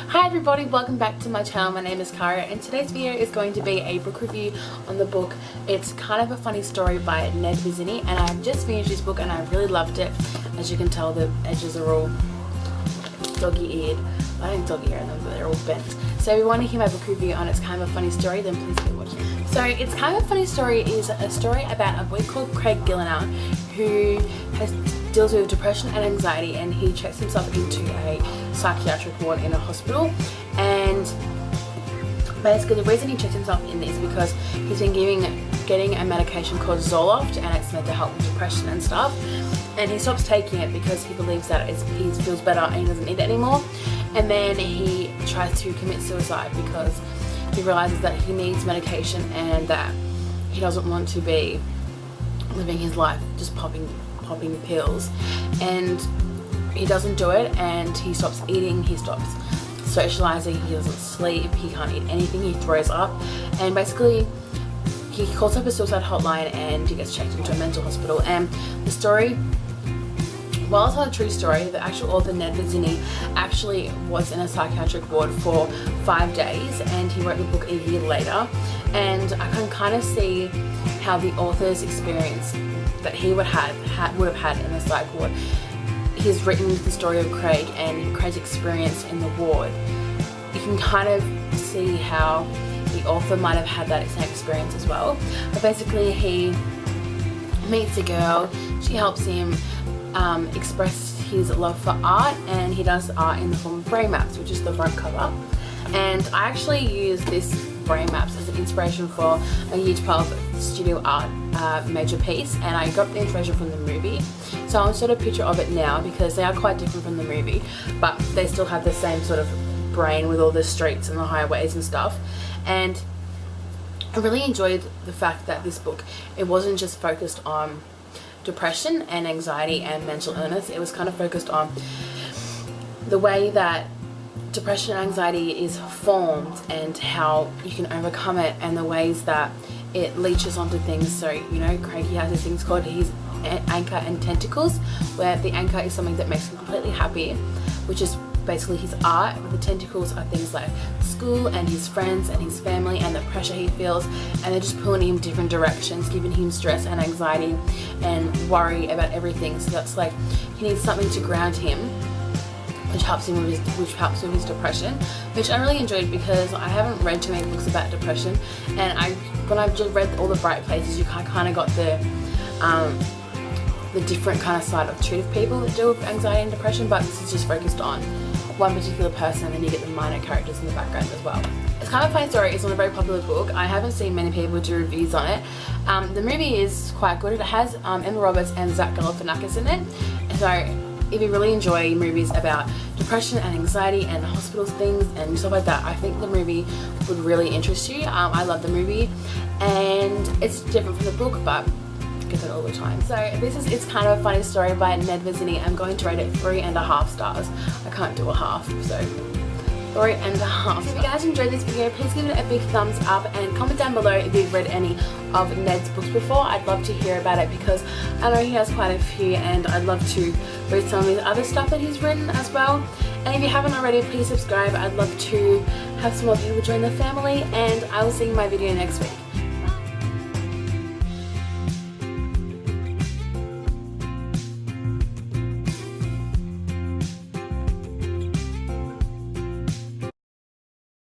Hi everybody, welcome back to my channel. My name is Kara and today's video is going to be a book review on the book It's Kind of a Funny Story by Ned Vizzini, and I've just finished this book and I really loved it. As you can tell, the edges are all doggy-eared. I don't doggy-ear them, but they're all bent. So if you want to hear my book review on It's Kind of a Funny Story, then please keep watching. So It's Kind of a Funny Story is a story about a boy called Craig Gillenor who deals with depression and anxiety, and he checks himself into a psychiatric ward in a hospital. And basically the reason he checks himself in is because he's been getting a medication called Zoloft, and it's meant to help with depression and stuff, and he stops taking it because he believes that he feels better and he doesn't need it anymore. And then he tries to commit suicide because he realizes that he needs medication and that he doesn't want to be living his life just popping pills. And he doesn't do it, and he stops eating, he stops socializing, he doesn't sleep, he can't eat anything, he throws up, and basically he calls up a suicide hotline and he gets checked into a mental hospital. And the story, while it's not a true story, the actual author Ned Vizzini actually was in a psychiatric ward for 5 days, and he wrote the book a year later. And I can kind of see how the author's experience that he would have had in the psych ward. He's written the story of Craig and Craig's experience in the ward. You can kind of see how the author might have had that same experience as well. But basically he meets a girl, she helps him express his love for art, and he does art in the form of brain maps, which is the front cover. And I actually use this brain maps as an inspiration for a Year 12 studio art major piece, and I got the inspiration from the movie. So I'll insert a picture of it now because they are quite different from the movie, but they still have the same sort of brain with all the streets and the highways and stuff. And I really enjoyed the fact that this book, it wasn't just focused on depression and anxiety and mental illness. It was kind of focused on the way that depression and anxiety is formed and how you can overcome it, and the ways that it leeches onto things. So, you know, Craig, he has these things called his anchor and tentacles, where the anchor is something that makes him completely happy, which is basically his art. The tentacles are things like school and his friends and his family and the pressure he feels, and they're just pulling him in different directions, giving him stress and anxiety and worry about everything. So that's like he needs something to ground him, which helps with his depression, which I really enjoyed because I haven't read too many books about depression, and when I've just read all the Bright Places, you kind of got the different kind of side of treated people that deal with anxiety and depression, but this is just focused on one particular person, and then you get the minor characters in the background as well. It's Kind of a Funny Story. It's not a very popular book. I haven't seen many people do reviews on it. The movie is quite good. It has Emma Roberts and Zach Galifianakis in it, and so if you really enjoy movies about depression and anxiety and hospital things and stuff like that, I think the movie would really interest you. I love the movie, and it's different from the book, but I get that all the time. So this is It's Kind of a Funny Story by Ned Vizzini. I'm going to rate it 3.5 stars. I can't do a half, so 3.5. So if you guys enjoyed this video, please give it a big thumbs up and comment down below if you've read any of Ned's books before. I'd love to hear about it because I know he has quite a few, and I'd love to read some of his other stuff that he's written as well. And if you haven't already, please subscribe. I'd love to have some more people join the family, and I will see you in my video next week.